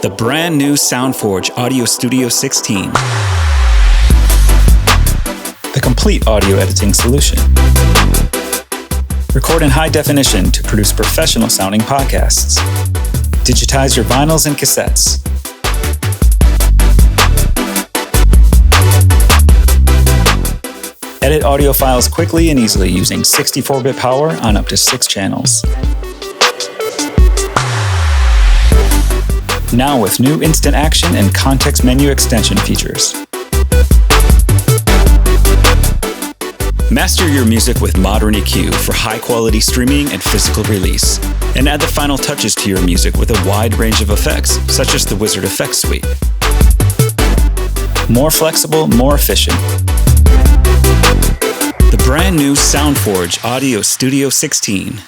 The brand new Soundforge Audio Studio 16. The complete audio editing solution. Record in high definition to produce professional sounding podcasts. Digitize your vinyls and cassettes. Edit audio files quickly and easily using 64-bit power on up to 6 channels. Now with new instant action and context menu extension features. Master your music with Modern EQ for high-quality streaming and physical release. And add the final touches to your music with a wide range of effects, such as the Wizard Effects Suite. More flexible, more efficient. The brand new Soundforge Audio Studio 16.